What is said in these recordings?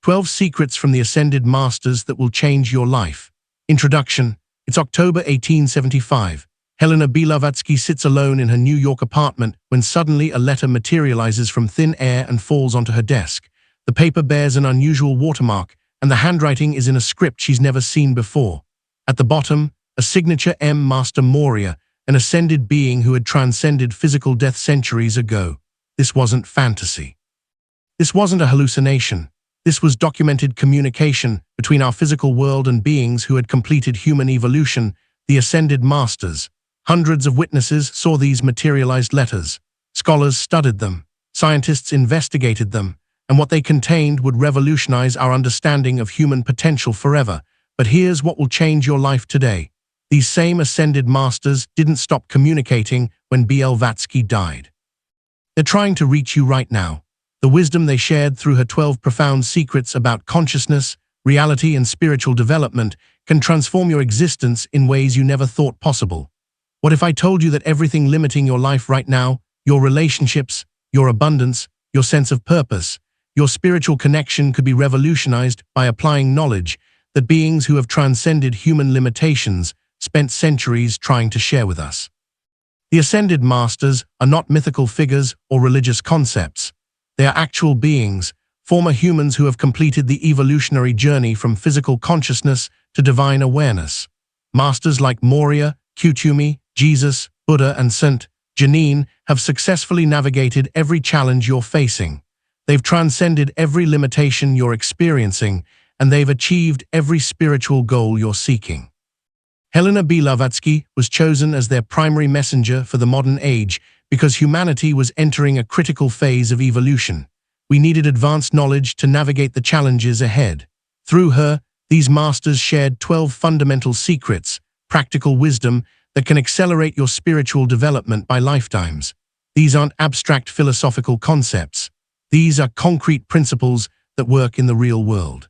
12 Secrets from the Ascended Masters that will change your life. Introduction. It's October 1875. Helena Blavatsky sits alone in her New York apartment when suddenly a letter materializes from thin air and falls onto her desk. The paper bears an unusual watermark, and the handwriting is in a script she's never seen before. At the bottom, a signature M. Master Moria, an ascended being who had transcended physical death centuries ago. This wasn't fantasy. This wasn't a hallucination. This was documented communication between our physical world and beings who had completed human evolution, the Ascended Masters. Hundreds of witnesses saw these materialized letters. Scholars studied them. Scientists investigated them. And what they contained would revolutionize our understanding of human potential forever. But here's what will change your life today. These same Ascended Masters didn't stop communicating when Blavatsky died. They're trying to reach you right now. The wisdom they shared through her 12 profound secrets about consciousness, reality, and spiritual development can transform your existence in ways you never thought possible. What if I told you that everything limiting your life right now, your relationships, your abundance, your sense of purpose, your spiritual connection could be revolutionized by applying knowledge that beings who have transcended human limitations spent centuries trying to share with us? The Ascended Masters are not mythical figures or religious concepts. They are actual beings, former humans who have completed the evolutionary journey from physical consciousness to divine awareness. Masters like Moria, Kutumi, Jesus, Buddha, and St. Janine have successfully navigated every challenge you're facing. They've transcended every limitation you're experiencing, and they've achieved every spiritual goal you're seeking. Helena Blavatsky was chosen as their primary messenger for the modern age because humanity was entering a critical phase of evolution. We needed advanced knowledge to navigate the challenges ahead. Through her, these masters shared 12 fundamental secrets, practical wisdom that can accelerate your spiritual development by lifetimes. These aren't abstract philosophical concepts. These are concrete principles that work in the real world.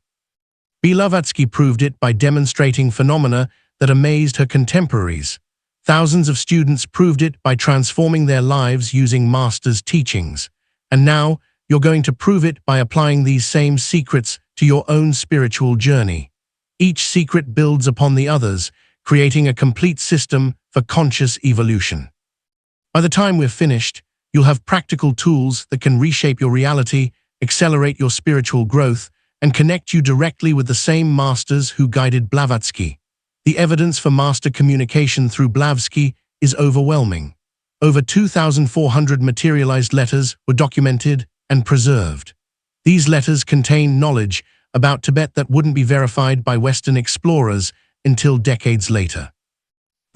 Blavatsky proved it by demonstrating phenomena that amazed her contemporaries. Thousands of students proved it by transforming their lives using Masters' teachings. And now, you're going to prove it by applying these same secrets to your own spiritual journey. Each secret builds upon the others, creating a complete system for conscious evolution. By the time we're finished, you'll have practical tools that can reshape your reality, accelerate your spiritual growth, and connect you directly with the same masters who guided Blavatsky. The evidence for master communication through Blavatsky is overwhelming. Over 2,400 materialized letters were documented and preserved. These letters contain knowledge about Tibet that wouldn't be verified by Western explorers until decades later.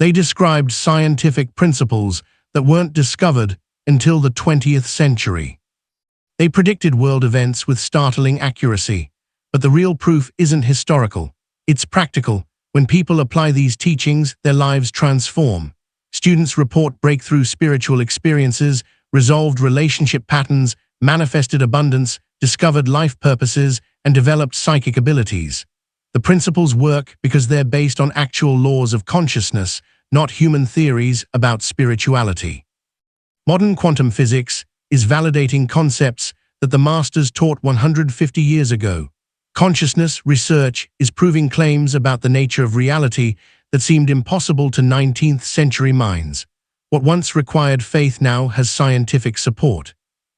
They described scientific principles that weren't discovered until the 20th century. They predicted world events with startling accuracy. But the real proof isn't historical. It's practical. When people apply these teachings, their lives transform. Students report breakthrough spiritual experiences, resolved relationship patterns, manifested abundance, discovered life purposes, and developed psychic abilities. The principles work because they're based on actual laws of consciousness, not human theories about spirituality. Modern quantum physics is validating concepts that the masters taught 150 years ago. Consciousness research is proving claims about the nature of reality that seemed impossible to 19th-century minds. What once required faith now has scientific support.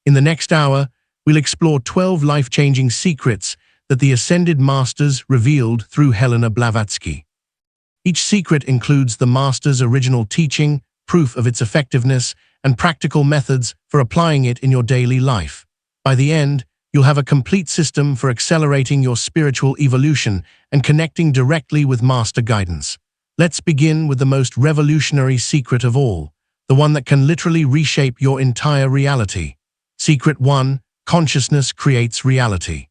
In the next hour, we'll explore 12 life-changing secrets that the Ascended Masters revealed through Helena Blavatsky. Each secret includes the Master's original teaching, proof of its effectiveness, and practical methods for applying it in your daily life. By the end, you'll have a complete system for accelerating your spiritual evolution and connecting directly with master guidance. Let's begin with the most revolutionary secret of all, the one that can literally reshape your entire reality. Secret 1: Consciousness creates reality.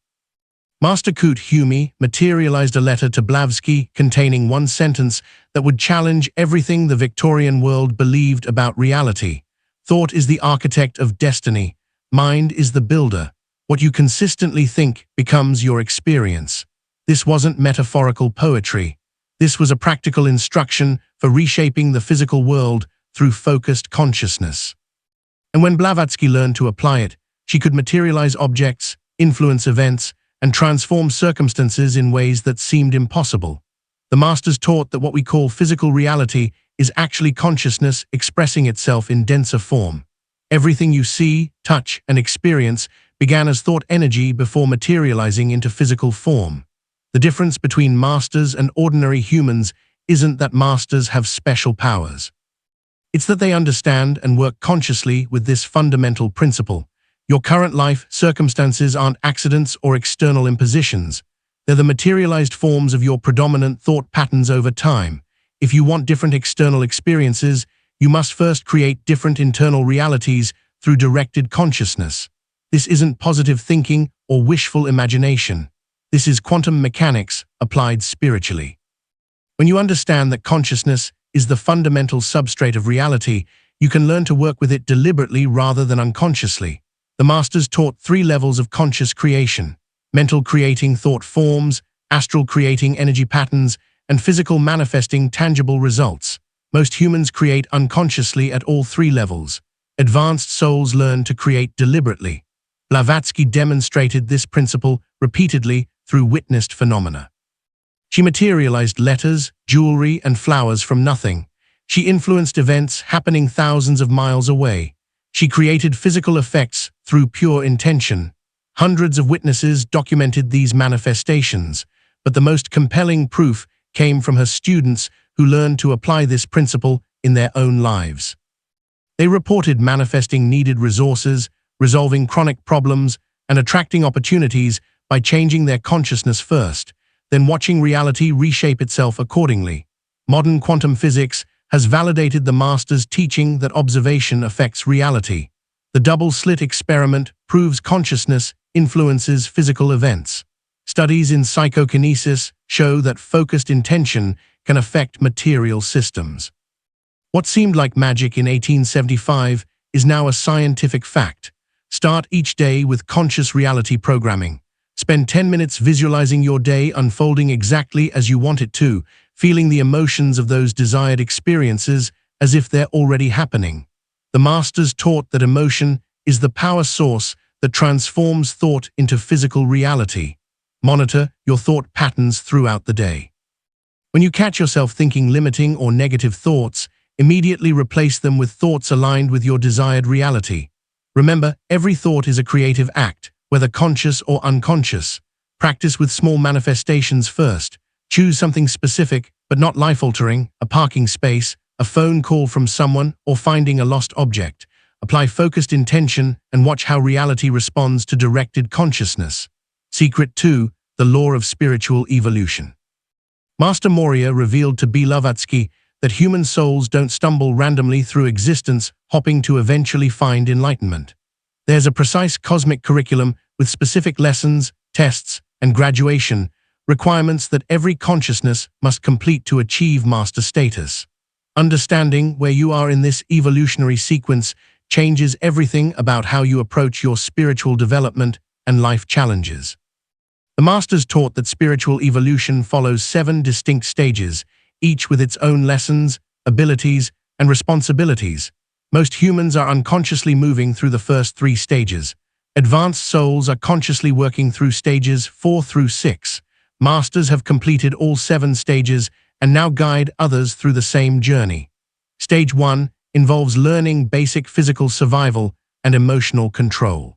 Master Kutumi materialized a letter to Blavatsky containing one sentence that would challenge everything the Victorian world believed about reality. Thought is the architect of destiny. Mind is the builder. What you consistently think becomes your experience. This wasn't metaphorical poetry. This was a practical instruction for reshaping the physical world through focused consciousness. And when Blavatsky learned to apply it, she could materialize objects, influence events, and transform circumstances in ways that seemed impossible. The masters taught that what we call physical reality is actually consciousness expressing itself in denser form. Everything you see, touch, and experience began as thought energy before materializing into physical form. The difference between masters and ordinary humans isn't that masters have special powers. It's that they understand and work consciously with this fundamental principle. Your current life circumstances aren't accidents or external impositions. They're the materialized forms of your predominant thought patterns over time. If you want different external experiences, you must first create different internal realities through directed consciousness. This isn't positive thinking or wishful imagination. This is quantum mechanics applied spiritually. When you understand that consciousness is the fundamental substrate of reality, you can learn to work with it deliberately rather than unconsciously. The masters taught 3 levels of conscious creation: mental creating thought forms, astral creating energy patterns, and physical manifesting tangible results. Most humans create unconsciously at all 3 levels. Advanced souls learn to create deliberately. Blavatsky demonstrated this principle repeatedly through witnessed phenomena. She materialized letters, jewelry, and flowers from nothing. She influenced events happening thousands of miles away. She created physical effects through pure intention. Hundreds of witnesses documented these manifestations, but the most compelling proof came from her students who learned to apply this principle in their own lives. They reported manifesting needed resources, resolving chronic problems, and attracting opportunities by changing their consciousness first, then watching reality reshape itself accordingly. Modern quantum physics has validated the masters' teaching that observation affects reality. The double-slit experiment proves consciousness influences physical events. Studies in psychokinesis show that focused intention can affect material systems. What seemed like magic in 1875 is now a scientific fact. Start each day with conscious reality programming. Spend 10 minutes visualizing your day unfolding exactly as you want it to, feeling the emotions of those desired experiences as if they're already happening. The masters taught that emotion is the power source that transforms thought into physical reality. Monitor your thought patterns throughout the day. When you catch yourself thinking limiting or negative thoughts, immediately replace them with thoughts aligned with your desired reality. Remember, every thought is a creative act, whether conscious or unconscious. Practice with small manifestations first. Choose something specific, but not life-altering: a parking space, a phone call from someone, or finding a lost object. Apply focused intention and watch how reality responds to directed consciousness. Secret 2: the law of spiritual evolution. Master Moria revealed to Blavatsky that human souls don't stumble randomly through existence, hopping to eventually find enlightenment. There's a precise cosmic curriculum with specific lessons, tests, and graduation requirements that every consciousness must complete to achieve master status. Understanding where you are in this evolutionary sequence changes everything about how you approach your spiritual development and life challenges. The masters taught that spiritual evolution follows 7 distinct stages, each with its own lessons, abilities, and responsibilities. Most humans are unconsciously moving through the first 3 stages. Advanced souls are consciously working through stages 4 through 6. Masters have completed all 7 stages and now guide others through the same journey. Stage 1 involves learning basic physical survival and emotional control.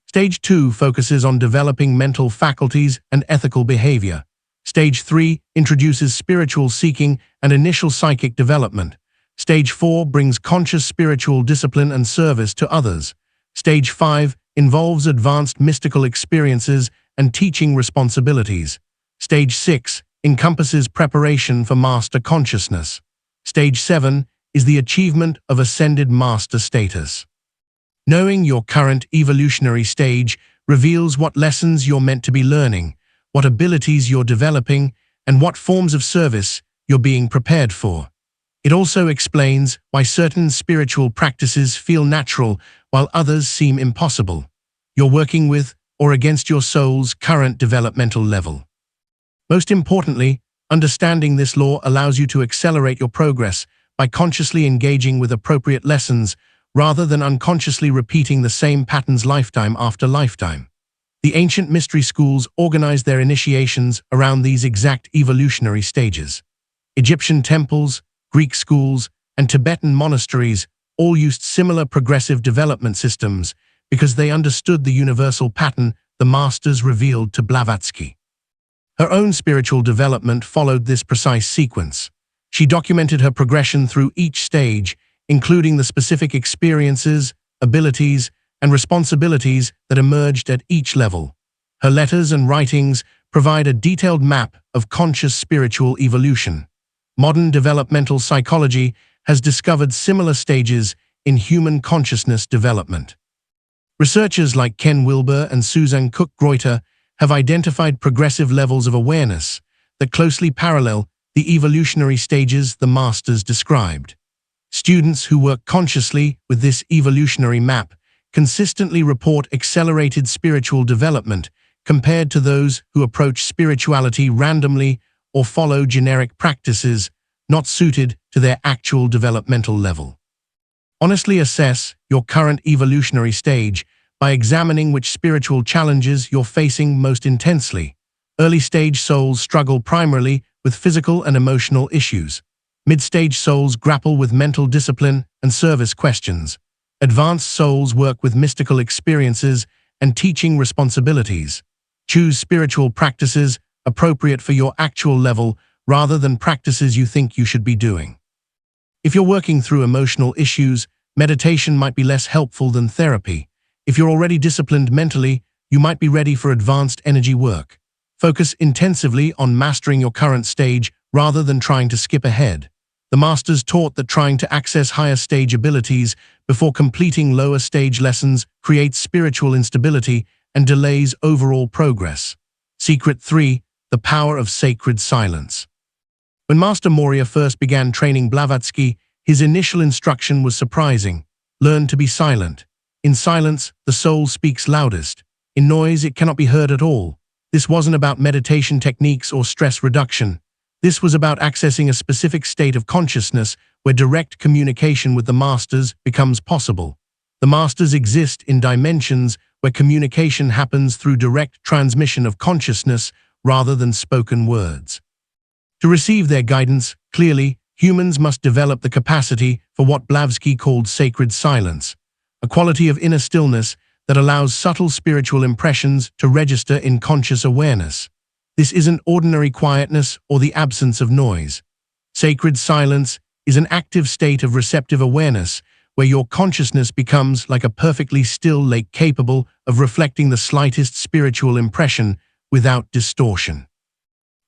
Stage 2 focuses on developing mental faculties and ethical behavior. Stage 3 introduces spiritual seeking and initial psychic development. Stage 4 brings conscious spiritual discipline and service to others. Stage 5 involves advanced mystical experiences and teaching responsibilities. Stage 6 encompasses preparation for master consciousness. Stage 7 is the achievement of ascended master status. Knowing your current evolutionary stage reveals what lessons you're meant to be learning, what abilities you're developing, and what forms of service you're being prepared for. It also explains why certain spiritual practices feel natural while others seem impossible. You're working with or against your soul's current developmental level. Most importantly, understanding this law allows you to accelerate your progress by consciously engaging with appropriate lessons rather than unconsciously repeating the same patterns lifetime after lifetime. The ancient mystery schools organized their initiations around these exact evolutionary stages. Egyptian temples, Greek schools, and Tibetan monasteries all used similar progressive development systems because they understood the universal pattern the masters revealed to Blavatsky. Her own spiritual development followed this precise sequence. She documented her progression through each stage, including the specific experiences, abilities, and responsibilities that emerged at each level. Her letters and writings provide a detailed map of conscious spiritual evolution. Modern developmental psychology has discovered similar stages in human consciousness development. Researchers like Ken Wilber and Susan Cook-Greuter have identified progressive levels of awareness that closely parallel the evolutionary stages the masters described. Students who work consciously with this evolutionary map consistently report accelerated spiritual development compared to those who approach spirituality randomly or follow generic practices not suited to their actual developmental level. Honestly assess your current evolutionary stage by examining which spiritual challenges you're facing most intensely. Early-stage souls struggle primarily with physical and emotional issues. Mid-stage souls grapple with mental discipline and service questions. Advanced souls work with mystical experiences and teaching responsibilities. Choose spiritual practices appropriate for your actual level rather than practices you think you should be doing. If you're working through emotional issues, meditation might be less helpful than therapy. If you're already disciplined mentally, you might be ready for advanced energy work. Focus intensively on mastering your current stage rather than trying to skip ahead. The masters taught that trying to access higher stage abilities before completing lower stage lessons creates spiritual instability and delays overall progress. Secret 3. The power of sacred silence. When Master Moria first began training Blavatsky, his initial instruction was surprising. Learn to be silent. In silence, the soul speaks loudest. In noise, it cannot be heard at all. This wasn't about meditation techniques or stress reduction. This was about accessing a specific state of consciousness where direct communication with the masters becomes possible. The masters exist in dimensions where communication happens through direct transmission of consciousness rather than spoken words. To receive their guidance clearly, humans must develop the capacity for what Blavatsky called sacred silence, a quality of inner stillness that allows subtle spiritual impressions to register in conscious awareness. This isn't ordinary quietness or the absence of noise. Sacred silence is an active state of receptive awareness where your consciousness becomes like a perfectly still lake capable of reflecting the slightest spiritual impression without distortion.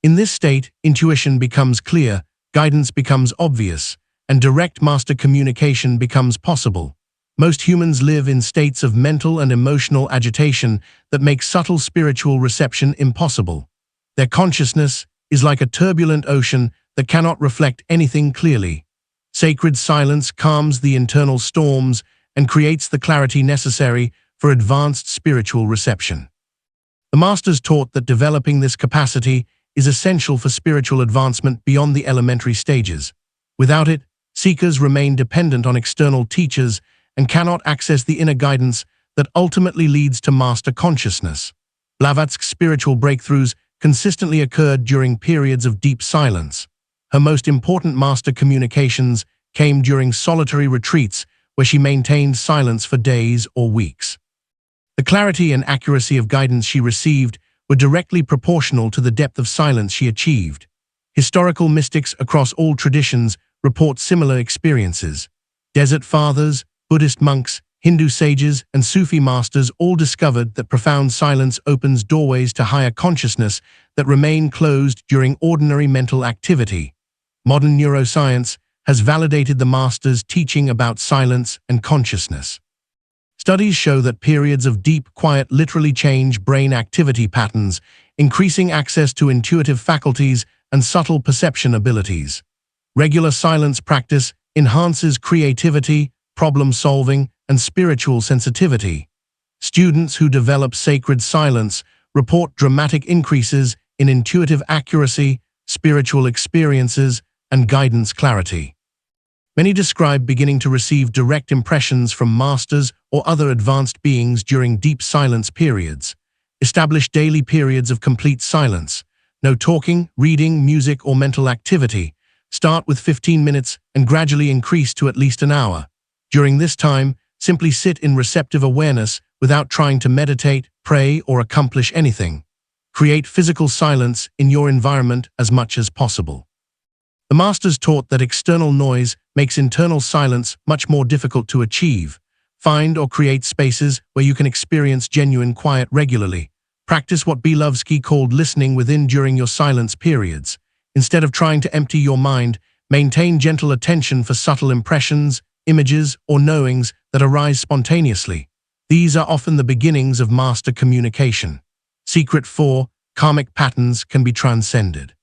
In this state, intuition becomes clear, guidance becomes obvious, and direct master communication becomes possible. Most humans live in states of mental and emotional agitation that make subtle spiritual reception impossible. Their consciousness is like a turbulent ocean that cannot reflect anything clearly. Sacred silence calms the internal storms and creates the clarity necessary for advanced spiritual reception. The masters taught that developing this capacity is essential for spiritual advancement beyond the elementary stages. Without it, seekers remain dependent on external teachers and cannot access the inner guidance that ultimately leads to master consciousness. Blavatsky's spiritual breakthroughs consistently occurred during periods of deep silence. Her most important master communications came during solitary retreats where she maintained silence for days or weeks. The clarity and accuracy of guidance she received were directly proportional to the depth of silence she achieved. Historical mystics across all traditions report similar experiences. Desert fathers, Buddhist monks, Hindu sages, and Sufi masters all discovered that profound silence opens doorways to higher consciousness that remain closed during ordinary mental activity. Modern neuroscience has validated the masters' teaching about silence and consciousness. Studies show that periods of deep quiet literally change brain activity patterns, increasing access to intuitive faculties and subtle perception abilities. Regular silence practice enhances creativity, problem-solving, and spiritual sensitivity. Students who develop sacred silence report dramatic increases in intuitive accuracy, spiritual experiences, and guidance clarity. Many describe beginning to receive direct impressions from masters or other advanced beings during deep silence periods. Establish daily periods of complete silence. No talking, reading, music, or mental activity. Start with 15 minutes and gradually increase to at least an hour. During this time, simply sit in receptive awareness without trying to meditate, pray, or accomplish anything. Create physical silence in your environment as much as possible. The masters taught that external noise makes internal silence much more difficult to achieve. Find or create spaces where you can experience genuine quiet regularly. Practice what Blavatsky called listening within during your silence periods. Instead of trying to empty your mind, maintain gentle attention for subtle impressions, images, or knowings that arise spontaneously. These are often the beginnings of master communication. Secret 4. Karmic patterns can be transcended.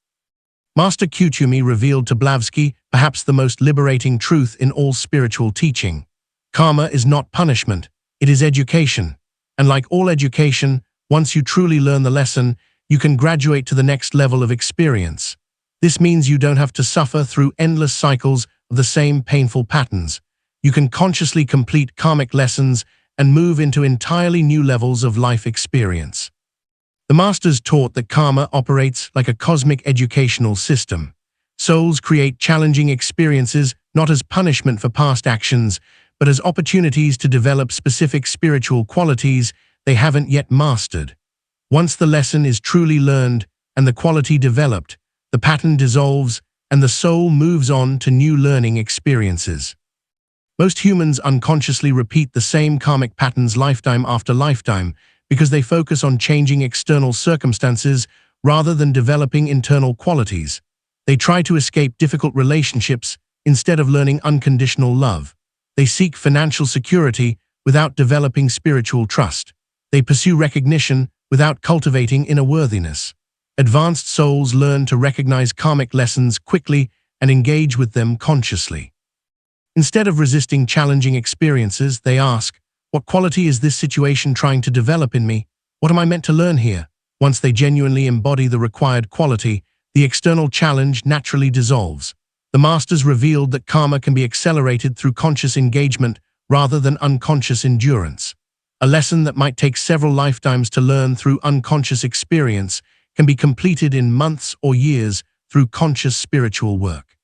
Master Kuthumi revealed to Blavatsky perhaps the most liberating truth in all spiritual teaching. Karma is not punishment, it is education. And like all education, once you truly learn the lesson, you can graduate to the next level of experience. This means you don't have to suffer through endless cycles of the same painful patterns. You can consciously complete karmic lessons and move into entirely new levels of life experience. The masters taught that karma operates like a cosmic educational system. Souls create challenging experiences not as punishment for past actions, but as opportunities to develop specific spiritual qualities they haven't yet mastered. Once the lesson is truly learned and the quality developed, the pattern dissolves and the soul moves on to new learning experiences. Most humans unconsciously repeat the same karmic patterns lifetime after lifetime because they focus on changing external circumstances rather than developing internal qualities. They try to escape difficult relationships instead of learning unconditional love. They seek financial security without developing spiritual trust. They pursue recognition without cultivating inner worthiness. Advanced souls learn to recognize karmic lessons quickly and engage with them consciously. Instead of resisting challenging experiences, they ask, what quality is this situation trying to develop in me? What am I meant to learn here? Once they genuinely embody the required quality, the external challenge naturally dissolves. The masters revealed that karma can be accelerated through conscious engagement rather than unconscious endurance. A lesson that might take several lifetimes to learn through unconscious experience can be completed in months or years through conscious spiritual work.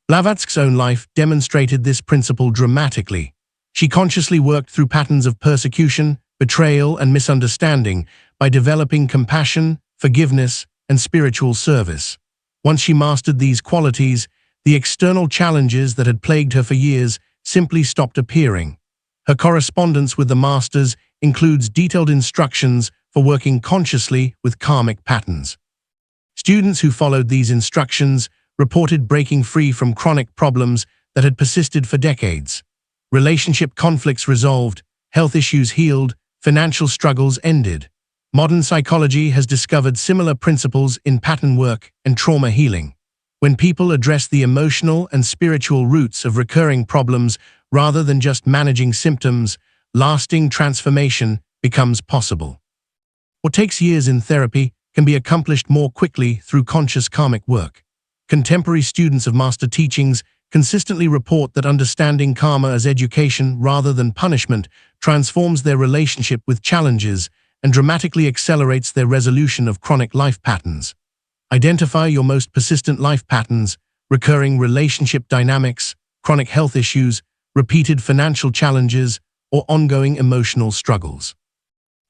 Blavatsky's own life demonstrated this principle dramatically. She consciously worked through patterns of persecution, betrayal, and misunderstanding by developing compassion, forgiveness, and spiritual service. Once she mastered these qualities, the external challenges that had plagued her for years simply stopped appearing. Her correspondence with the masters includes detailed instructions for working consciously with karmic patterns. Students who followed these instructions reported breaking free from chronic problems that had persisted for decades. Relationship conflicts resolved, health issues healed, financial struggles ended. Modern psychology has discovered similar principles in pattern work and trauma healing. When people address the emotional and spiritual roots of recurring problems rather than just managing symptoms, lasting transformation becomes possible. What takes years in therapy can be accomplished more quickly through conscious karmic work. Contemporary students of master teachings consistently report that understanding karma as education rather than punishment transforms their relationship with challenges and dramatically accelerates their resolution of chronic life patterns. Identify your most persistent life patterns, recurring relationship dynamics, chronic health issues, repeated financial challenges, or ongoing emotional struggles.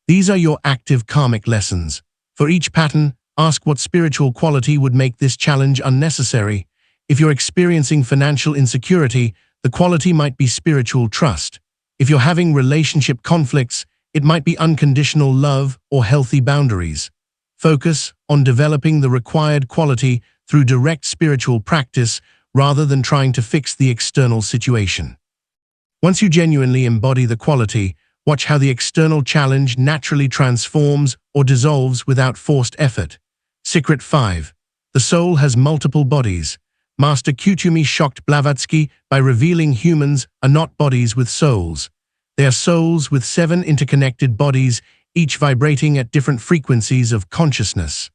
These are your active karmic lessons. For each pattern, ask what spiritual quality would make this challenge unnecessary. If you're experiencing financial insecurity, the quality might be spiritual trust. If you're having relationship conflicts, it might be unconditional love or healthy boundaries. Focus on developing the required quality through direct spiritual practice rather than trying to fix the external situation. Once you genuinely embody the quality, watch how the external challenge naturally transforms or dissolves without forced effort. Secret 5. The soul has multiple bodies. Master Kuthumi shocked Blavatsky by revealing humans are not bodies with souls. They are souls with 7 interconnected bodies, each vibrating at different frequencies of consciousness.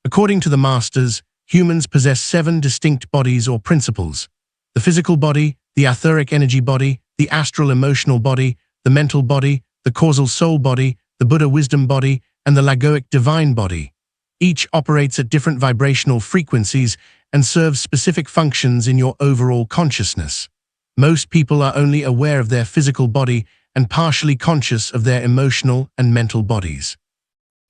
According to the masters, humans possess 7 distinct bodies or principles: the physical body, the etheric energy body, the astral emotional body, the mental body, the causal soul body, the Buddha wisdom body, and the Lagoic divine body. Each operates at different vibrational frequencies and serves specific functions in your overall consciousness. Most people are only aware of their physical body and partially conscious of their emotional and mental bodies.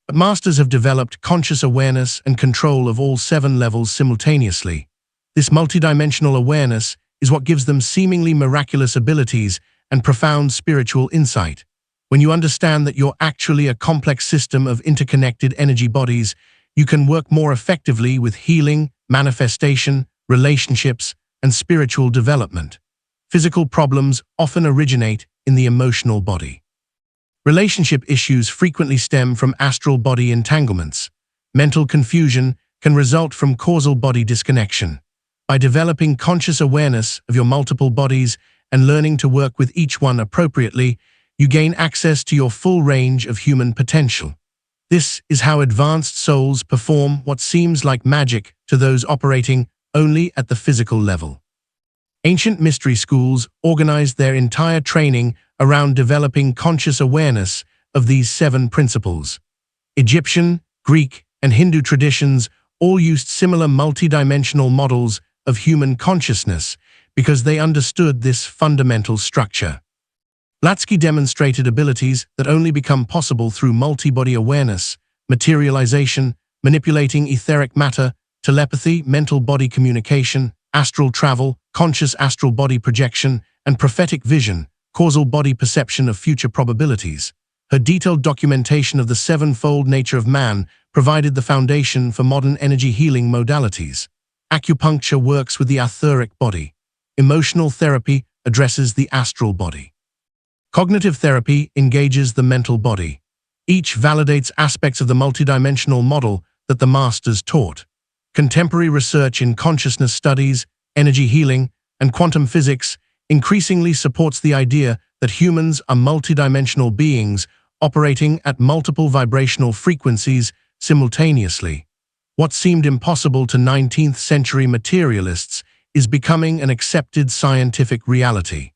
But masters have developed conscious awareness and control of all 7 levels simultaneously. This multidimensional awareness is what gives them seemingly miraculous abilities and profound spiritual insight. When you understand that you're actually a complex system of interconnected energy bodies, you can work more effectively with healing, manifestation, relationships, and spiritual development. Physical problems often originate in the emotional body. Relationship issues frequently stem from astral body entanglements. Mental confusion can result from causal body disconnection. By developing conscious awareness of your multiple bodies and learning to work with each one appropriately, you gain access to your full range of human potential. This is how advanced souls perform what seems like magic to those operating only at the physical level. Ancient mystery schools organized their entire training around developing conscious awareness of these 7 principles. Egyptian, Greek, and Hindu traditions all used similar multidimensional models of human consciousness because they understood this fundamental structure. Blavatsky demonstrated abilities that only become possible through multi-body awareness, materialization, manipulating etheric matter, telepathy, mental body communication, astral travel, conscious astral body projection, and prophetic vision, causal body perception of future probabilities. Her detailed documentation of the 7-fold nature of man provided the foundation for modern energy healing modalities. Acupuncture works with the etheric body. Emotional therapy addresses the astral body. Cognitive therapy engages the mental body. Each validates aspects of the multidimensional model that the masters taught. Contemporary research in consciousness studies, energy healing, and quantum physics increasingly supports the idea that humans are multidimensional beings operating at multiple vibrational frequencies simultaneously. What seemed impossible to 19th-century materialists is becoming an accepted scientific reality.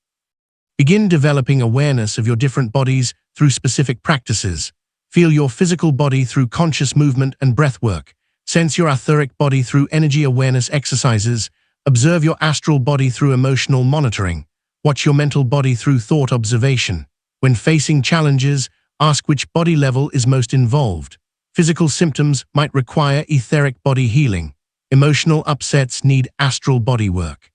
Begin developing awareness of your different bodies through specific practices. Feel your physical body through conscious movement and breathwork. Sense your etheric body through energy awareness exercises. Observe your astral body through emotional monitoring. Watch your mental body through thought observation. When facing challenges, ask which body level is most involved. Physical symptoms might require etheric body healing. Emotional upsets need astral body work.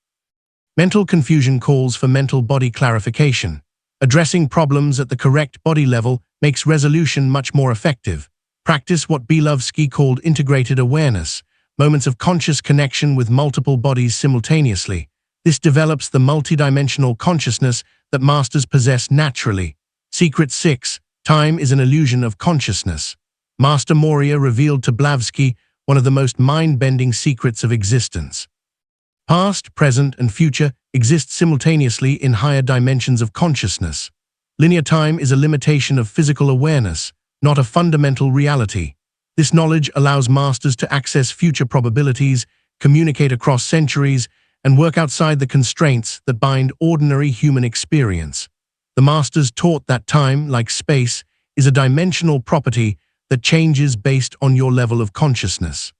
Mental confusion calls for mental body clarification. Addressing problems at the correct body level makes resolution much more effective. Practice what Blavatsky called integrated awareness, moments of conscious connection with multiple bodies simultaneously. This develops the multidimensional consciousness that masters possess naturally. Secret 6. Time is an illusion of consciousness. Master Moria revealed to Blavatsky one of the most mind-bending secrets of existence. Past, present, and future exist simultaneously in higher dimensions of consciousness. Linear time is a limitation of physical awareness, not a fundamental reality. This knowledge allows masters to access future probabilities, communicate across centuries, and work outside the constraints that bind ordinary human experience. The masters taught that time, like space, is a dimensional property that changes based on your level of consciousness.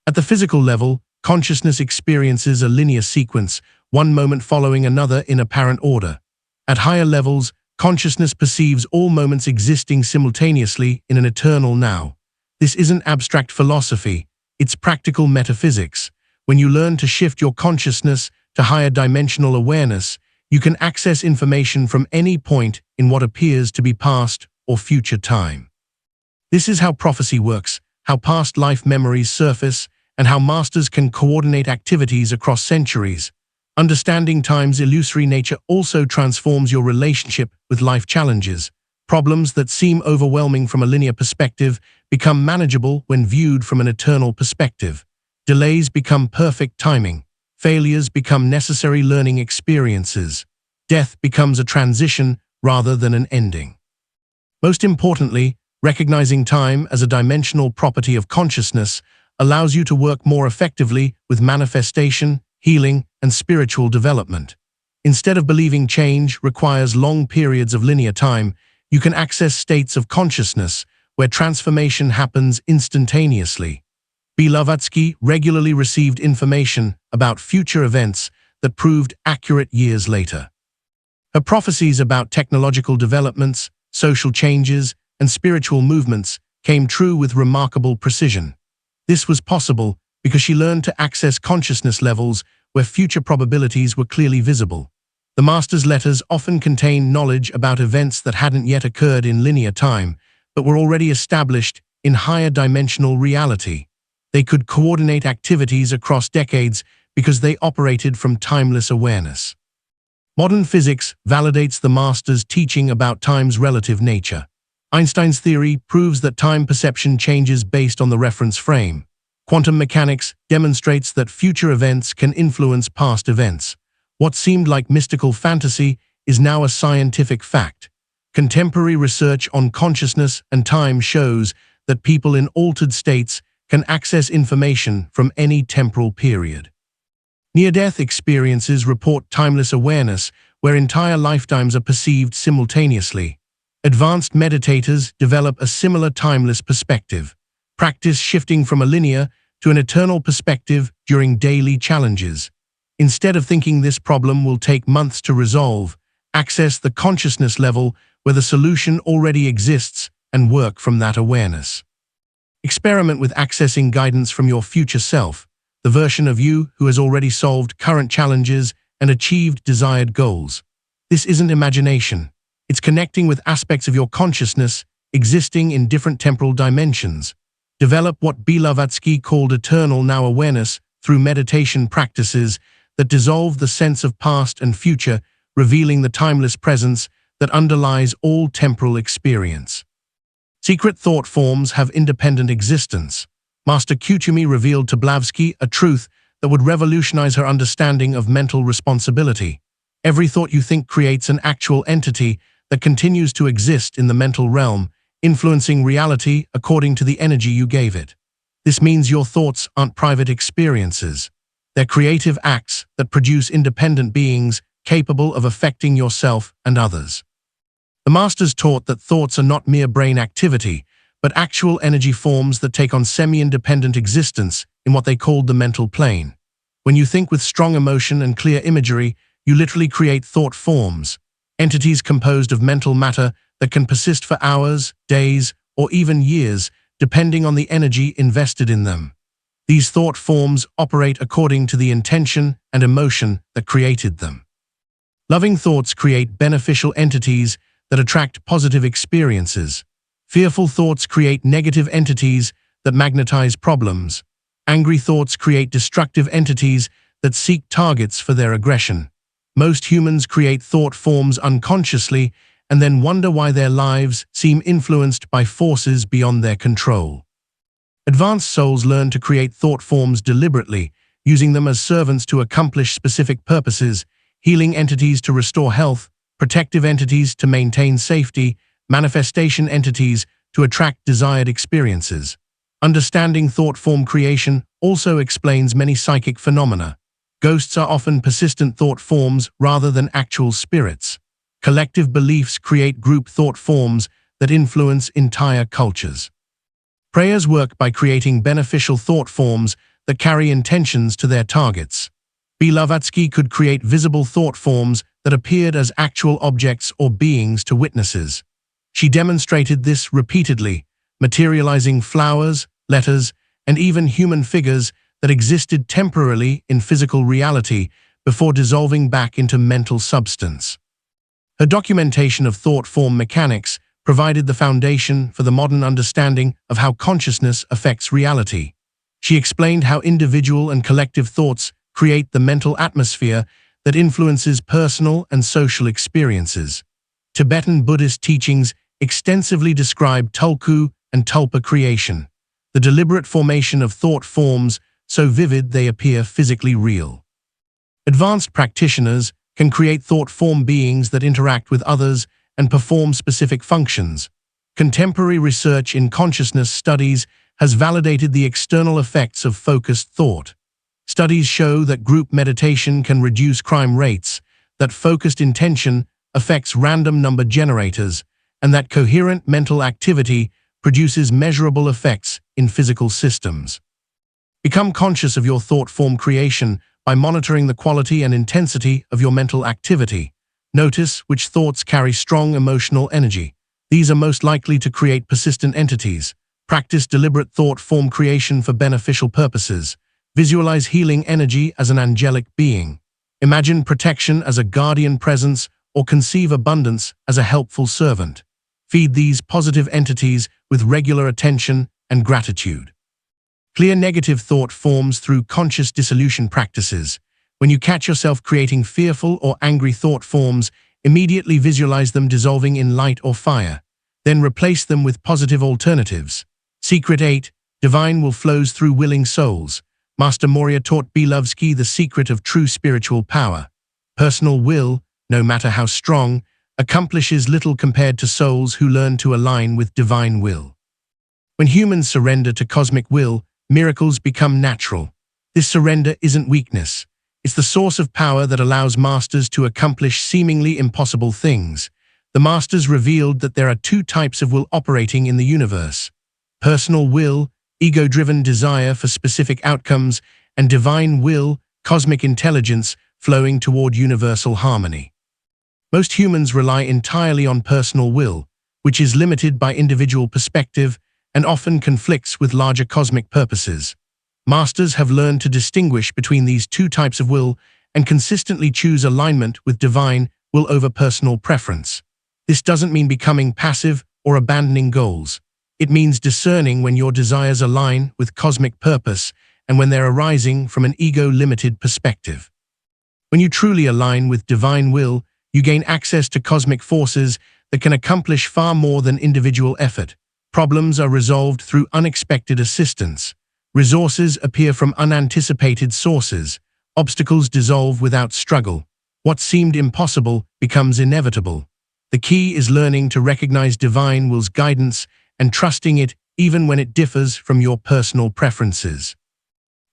At the physical level, consciousness experiences a linear sequence, one moment following another in apparent order. At higher levels, consciousness perceives all moments existing simultaneously in an eternal now. This isn't abstract philosophy, it's practical metaphysics. When you learn to shift your consciousness to higher dimensional awareness, you can access information from any point in what appears to be past or future time. This is how prophecy works, how past life memories surface, and how masters can coordinate activities across centuries. Understanding time's illusory nature also transforms your relationship with life challenges. Problems that seem overwhelming from a linear perspective become manageable when viewed from an eternal perspective. Delays become perfect timing. Failures become necessary learning experiences. Death becomes a transition rather than an ending. Most importantly, recognizing time as a dimensional property of consciousness allows you to work more effectively with manifestation, healing, and spiritual development. Instead of believing change requires long periods of linear time, you can access states of consciousness where transformation happens instantaneously. Blavatsky regularly received information about future events that proved accurate years later. Her prophecies about technological developments, social changes, and spiritual movements came true with remarkable precision. This was possible because she learned to access consciousness levels where future probabilities were clearly visible. The Master's letters often contain knowledge about events that hadn't yet occurred in linear time, but were already established in higher dimensional reality. They could coordinate activities across decades because they operated from timeless awareness. Modern physics validates the Master's teaching about time's relative nature. Einstein's theory proves that time perception changes based on the reference frame. Quantum mechanics demonstrates that future events can influence past events. What seemed like mystical fantasy is now a scientific fact. Contemporary research on consciousness and time shows that people in altered states can access information from any temporal period. Near-death experiences report timeless awareness, where entire lifetimes are perceived simultaneously. Advanced meditators develop a similar timeless perspective. Practice shifting from a linear to an eternal perspective during daily challenges. Instead of thinking this problem will take months to resolve, access the consciousness level where the solution already exists and work from that awareness. Experiment with accessing guidance from your future self, the version of you who has already solved current challenges and achieved desired goals. This isn't imagination. It's connecting with aspects of your consciousness existing in different temporal dimensions. Develop what Blavatsky called eternal now awareness through meditation practices that dissolve the sense of past and future, revealing the timeless presence that underlies all temporal experience. Secret thought forms have independent existence. Master Kuchumi revealed to Blavatsky a truth that would revolutionize her understanding of mental responsibility. Every thought you think creates an actual entity that continues to exist in the mental realm, influencing reality according to the energy you gave it. This means your thoughts aren't private experiences. They're creative acts that produce independent beings capable of affecting yourself and others. The Masters taught that thoughts are not mere brain activity, but actual energy forms that take on semi-independent existence in what they called the mental plane. When you think with strong emotion and clear imagery, you literally create thought forms, entities composed of mental matter that can persist for hours, days, or even years, depending on the energy invested in them. These thought forms operate according to the intention and emotion that created them. Loving thoughts create beneficial entities that attract positive experiences. Fearful thoughts create negative entities that magnetize problems. Angry thoughts create destructive entities that seek targets for their aggression. Most humans create thought forms unconsciously and then wonder why their lives seem influenced by forces beyond their control. Advanced souls learn to create thought forms deliberately, using them as servants to accomplish specific purposes, healing entities to restore health, protective entities to maintain safety, manifestation entities to attract desired experiences. Understanding thought form creation also explains many psychic phenomena. Ghosts are often persistent thought forms rather than actual spirits. Collective beliefs create group thought forms that influence entire cultures. Prayers work by creating beneficial thought forms that carry intentions to their targets. Blavatsky could create visible thought forms that appeared as actual objects or beings to witnesses. She demonstrated this repeatedly, materializing flowers, letters, and even human figures that existed temporarily in physical reality before dissolving back into mental substance. Her documentation of thought form mechanics provided the foundation for the modern understanding of how consciousness affects reality. She explained how individual and collective thoughts create the mental atmosphere that influences personal and social experiences. Tibetan Buddhist teachings extensively describe tulku and tulpa creation, the deliberate formation of thought forms so vivid they appear physically real. Advanced practitioners can create thought form beings that interact with others and perform specific functions. Contemporary research in consciousness studies has validated the external effects of focused thought. Studies show that group meditation can reduce crime rates, that focused intention affects random number generators, and that coherent mental activity produces measurable effects in physical systems. Become conscious of your thought form creation by monitoring the quality and intensity of your mental activity. Notice which thoughts carry strong emotional energy. These are most likely to create persistent entities. Practice deliberate thought form creation for beneficial purposes. Visualize healing energy as an angelic being. Imagine protection as a guardian presence or conceive abundance as a helpful servant. Feed these positive entities with regular attention and gratitude. Clear negative thought forms through conscious dissolution practices. When you catch yourself creating fearful or angry thought forms, immediately visualize them dissolving in light or fire. Then replace them with positive alternatives. Secret 8. Divine will flows through willing souls. Master Moria taught Blavatsky the secret of true spiritual power. Personal will, no matter how strong, accomplishes little compared to souls who learn to align with divine will. When humans surrender to cosmic will, miracles become natural. This surrender isn't weakness. It's the source of power that allows masters to accomplish seemingly impossible things. The masters revealed that there are two types of will operating in the universe: personal will, ego-driven desire for specific outcomes, and divine will, cosmic intelligence, flowing toward universal harmony. Most humans rely entirely on personal will, which is limited by individual perspective and often conflicts with larger cosmic purposes. Masters have learned to distinguish between these two types of will and consistently choose alignment with divine will over personal preference. This doesn't mean becoming passive or abandoning goals. It means discerning when your desires align with cosmic purpose and when they're arising from an ego-limited perspective. When you truly align with divine will, you gain access to cosmic forces that can accomplish far more than individual effort. Problems are resolved through unexpected assistance. Resources appear from unanticipated sources. Obstacles dissolve without struggle. What seemed impossible becomes inevitable. The key is learning to recognize divine will's guidance and trusting it even when it differs from your personal preferences.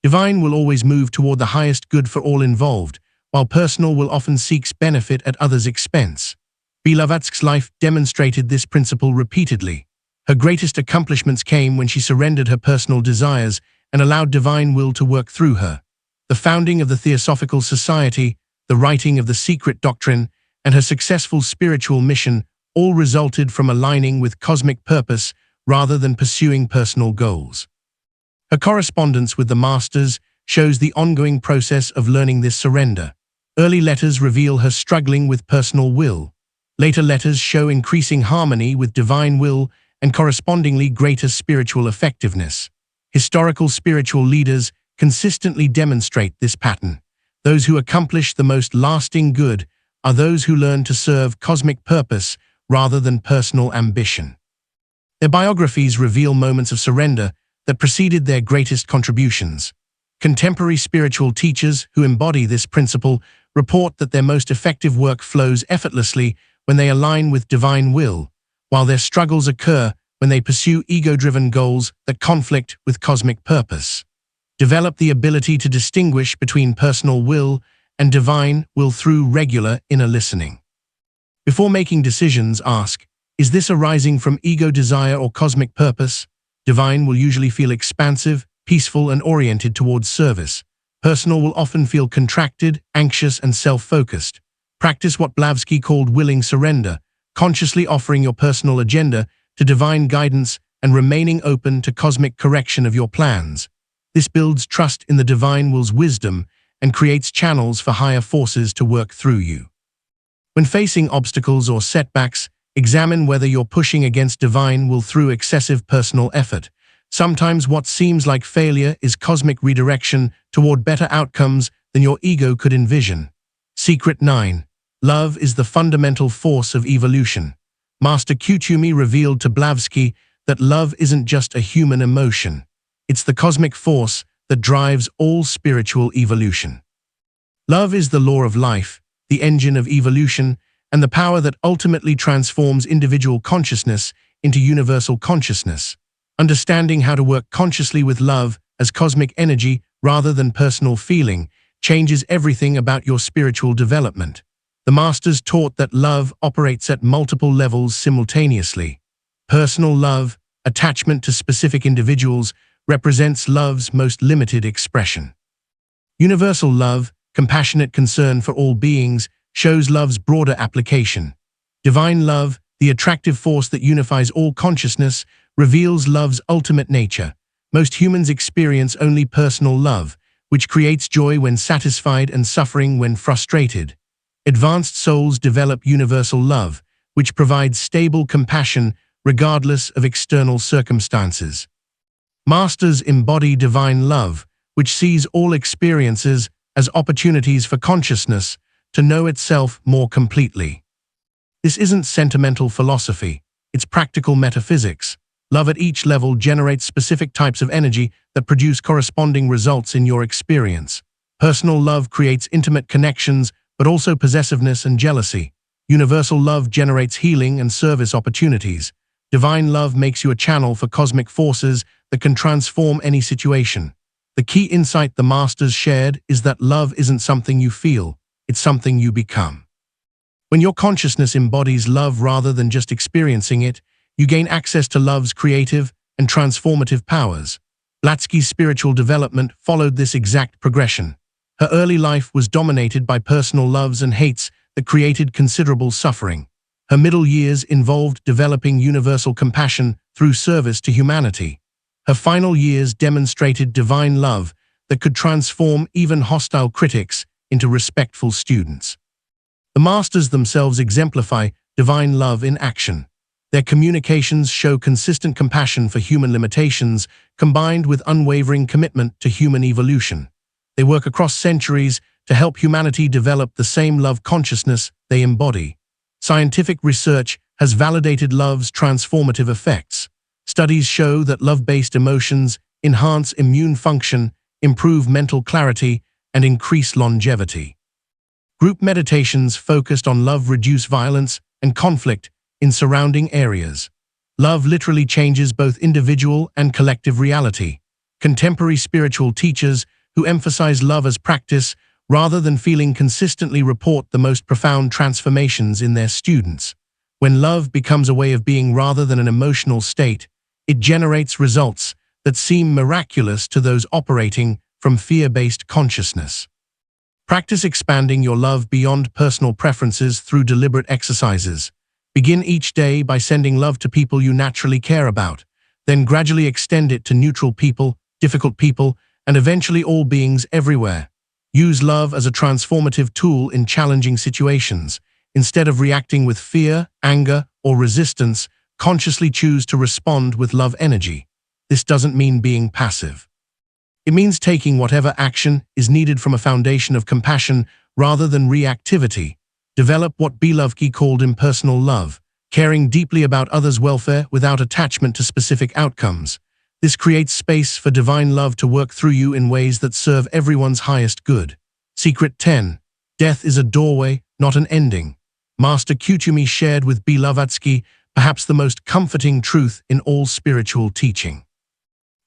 Divine will always move toward the highest good for all involved, while personal will often seeks benefit at others' expense. Blavatsky's life demonstrated this principle repeatedly. Her greatest accomplishments came when she surrendered her personal desires and allowed divine will to work through her. The founding of the Theosophical Society, the writing of the Secret Doctrine, and her successful spiritual mission all resulted from aligning with cosmic purpose rather than pursuing personal goals. Her correspondence with the masters shows the ongoing process of learning this surrender. Early letters reveal her struggling with personal will. Later letters show increasing harmony with divine will and correspondingly greater spiritual effectiveness. Historical spiritual leaders consistently demonstrate this pattern. Those who accomplish the most lasting good are those who learn to serve cosmic purpose rather than personal ambition. Their biographies reveal moments of surrender that preceded their greatest contributions. Contemporary spiritual teachers who embody this principle report that their most effective work flows effortlessly when they align with divine will, while their struggles occur when they pursue ego-driven goals that conflict with cosmic purpose. Develop the ability to distinguish between personal will and divine will through regular inner listening. Before making decisions, ask, is this arising from ego desire or cosmic purpose? Divine will usually feel expansive, peaceful, and oriented towards service. Personal will often feel contracted, anxious, and self-focused. Practice what Blavatsky called willing surrender, consciously offering your personal agenda to divine guidance and remaining open to cosmic correction of your plans. This builds trust in the divine will's wisdom and creates channels for higher forces to work through you. When facing obstacles or setbacks, examine whether you're pushing against divine will through excessive personal effort. Sometimes what seems like failure is cosmic redirection toward better outcomes than your ego could envision. Secret 9. Love is the fundamental force of evolution. Master Kuchumi revealed to Blavatsky that love isn't just a human emotion. It's the cosmic force that drives all spiritual evolution. Love is the law of life, the engine of evolution, and the power that ultimately transforms individual consciousness into universal consciousness. Understanding how to work consciously with love as cosmic energy rather than personal feeling changes everything about your spiritual development. The masters taught that love operates at multiple levels simultaneously. Personal love, attachment to specific individuals, represents love's most limited expression. Universal love, compassionate concern for all beings, shows love's broader application. Divine love, the attractive force that unifies all consciousness, reveals love's ultimate nature. Most humans experience only personal love, which creates joy when satisfied and suffering when frustrated. Advanced souls develop universal love, which provides stable compassion regardless of external circumstances. Masters embody divine love, which sees all experiences as opportunities for consciousness to know itself more completely. This isn't sentimental philosophy, it's practical metaphysics. Love at each level generates specific types of energy that produce corresponding results in your experience. Personal love creates intimate connections, but also possessiveness and jealousy. Universal love generates healing and service opportunities. Divine love makes you a channel for cosmic forces that can transform any situation. The key insight the Masters shared is that love isn't something you feel, it's something you become. When your consciousness embodies love rather than just experiencing it, you gain access to love's creative and transformative powers. Blavatsky's spiritual development followed this exact progression. Her early life was dominated by personal loves and hates that created considerable suffering. Her middle years involved developing universal compassion through service to humanity. Her final years demonstrated divine love that could transform even hostile critics into respectful students. The Masters themselves exemplify divine love in action. Their communications show consistent compassion for human limitations combined with unwavering commitment to human evolution. They work across centuries to help humanity develop the same love consciousness they embody. Scientific research has validated love's transformative effects. Studies show that love-based emotions enhance immune function, improve mental clarity, and increase longevity. Group meditations focused on love reduce violence and conflict in surrounding areas. Love literally changes both individual and collective reality. Contemporary spiritual teachers who emphasize love as practice rather than feeling consistently report the most profound transformations in their students. When love becomes a way of being rather than an emotional state, it generates results that seem miraculous to those operating from fear-based consciousness. Practice expanding your love beyond personal preferences through deliberate exercises. Begin each day by sending love to people you naturally care about, then gradually extend it to neutral people, difficult people, and eventually all beings everywhere. Use love as a transformative tool in challenging situations. Instead of reacting with fear, anger, or resistance, consciously choose to respond with love energy. This doesn't mean being passive. It means taking whatever action is needed from a foundation of compassion rather than reactivity. Develop what Blavatsky called impersonal love, caring deeply about others' welfare without attachment to specific outcomes. This creates space for divine love to work through you in ways that serve everyone's highest good. Secret 10. Death is a doorway, not an ending. Master Kuchumi shared with Blavatsky perhaps the most comforting truth in all spiritual teaching.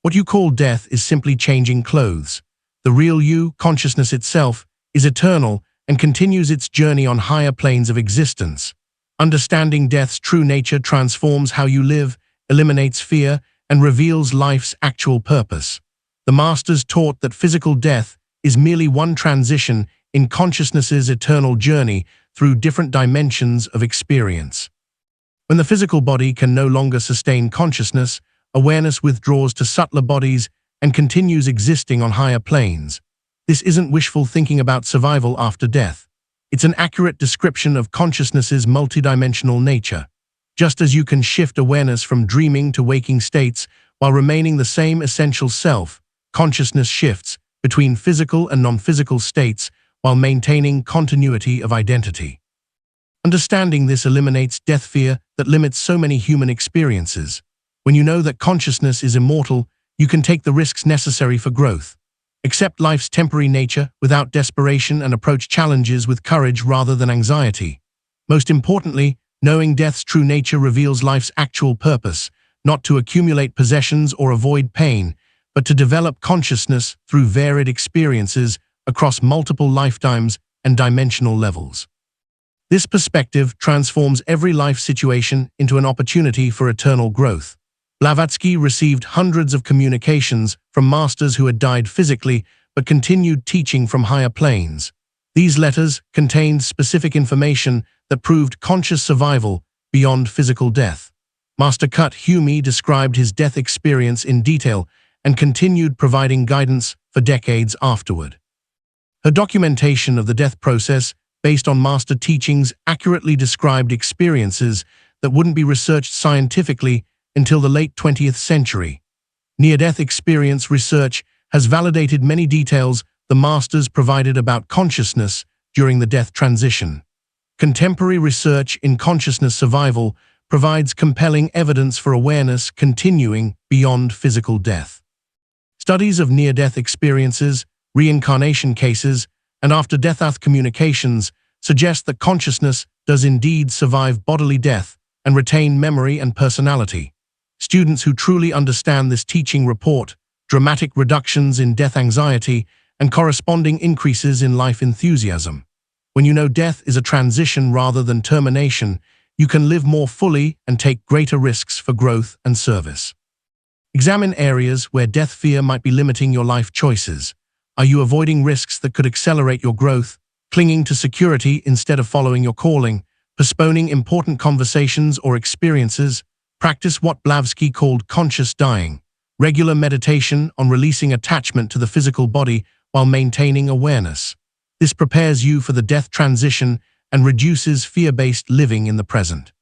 What you call death is simply changing clothes. The real you, consciousness itself, is eternal and continues its journey on higher planes of existence. Understanding death's true nature transforms how you live, eliminates fear, and reveals life's actual purpose. The Masters taught that physical death is merely one transition in consciousness's eternal journey through different dimensions of experience. When the physical body can no longer sustain consciousness, awareness withdraws to subtler bodies and continues existing on higher planes. This isn't wishful thinking about survival after death. It's an accurate description of consciousness's multidimensional nature. Just as you can shift awareness from dreaming to waking states while remaining the same essential self, consciousness shifts between physical and non-physical states while maintaining continuity of identity. Understanding this eliminates death fear that limits so many human experiences. When you know that consciousness is immortal, you can take the risks necessary for growth. Accept life's temporary nature without desperation and approach challenges with courage rather than anxiety. Most importantly, knowing death's true nature reveals life's actual purpose, not to accumulate possessions or avoid pain, but to develop consciousness through varied experiences across multiple lifetimes and dimensional levels. This perspective transforms every life situation into an opportunity for eternal growth. Blavatsky received hundreds of communications from masters who had died physically but continued teaching from higher planes. These letters contained specific information that proved conscious survival beyond physical death. Master Kut Humi described his death experience in detail and continued providing guidance for decades afterward. Her documentation of the death process, based on master teachings, accurately described experiences that wouldn't be researched scientifically until the late 20th century. Near-death experience research has validated many details the masters provided about consciousness during the death transition. Contemporary research in consciousness survival provides compelling evidence for awareness continuing beyond physical death. Studies of near-death experiences, reincarnation cases, and after-death communications suggest that consciousness does indeed survive bodily death and retain memory and personality. Students who truly understand this teaching report dramatic reductions in death anxiety and corresponding increases in life enthusiasm. When you know death is a transition rather than termination, you can live more fully and take greater risks for growth and service. Examine areas where death fear might be limiting your life choices. Are you avoiding risks that could accelerate your growth, clinging to security instead of following your calling, postponing important conversations or experiences? Practice what Blavatsky called conscious dying, regular meditation on releasing attachment to the physical body while maintaining awareness. This prepares you for the death transition and reduces fear-based living in the present.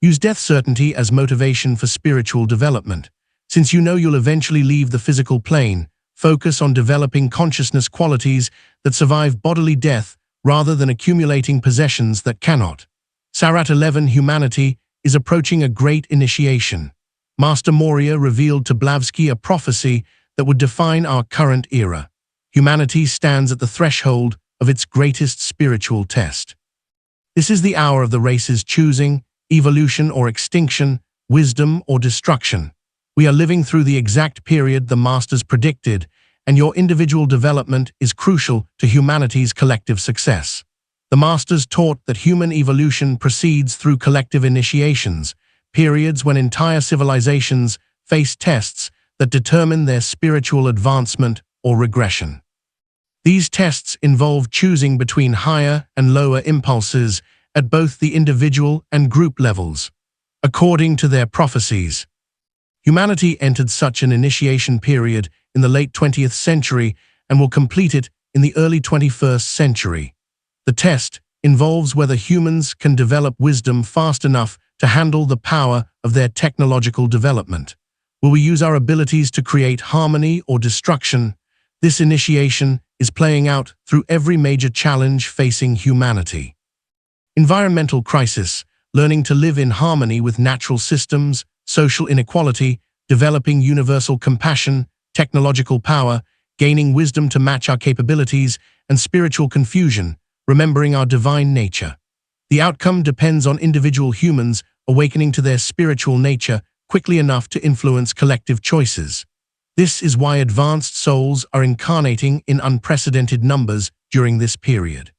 Use death certainty as motivation for spiritual development. Since you know you'll eventually leave the physical plane, focus on developing consciousness qualities that survive bodily death rather than accumulating possessions that cannot. Sarat 11 Humanity is approaching a great initiation. Master Moria revealed to Blavatsky a prophecy that would define our current era. Humanity stands at the threshold of its greatest spiritual test. This is the hour of the race's choosing, evolution or extinction, wisdom or destruction. We are living through the exact period the masters predicted, and your individual development is crucial to humanity's collective success. The masters taught that human evolution proceeds through collective initiations, periods when entire civilizations face tests that determine their spiritual advancement or regression. These tests involve choosing between higher and lower impulses at both the individual and group levels. According to their prophecies, humanity entered such an initiation period in the late 20th century and will complete it in the early 21st century. The test involves whether humans can develop wisdom fast enough to handle the power of their technological development. Will we use our abilities to create harmony or destruction? This initiation is playing out through every major challenge facing humanity. Environmental crisis, learning to live in harmony with natural systems, social inequality, developing universal compassion, technological power, gaining wisdom to match our capabilities, and spiritual confusion, remembering our divine nature. The outcome depends on individual humans awakening to their spiritual nature quickly enough to influence collective choices. This is why advanced souls are incarnating in unprecedented numbers during this period.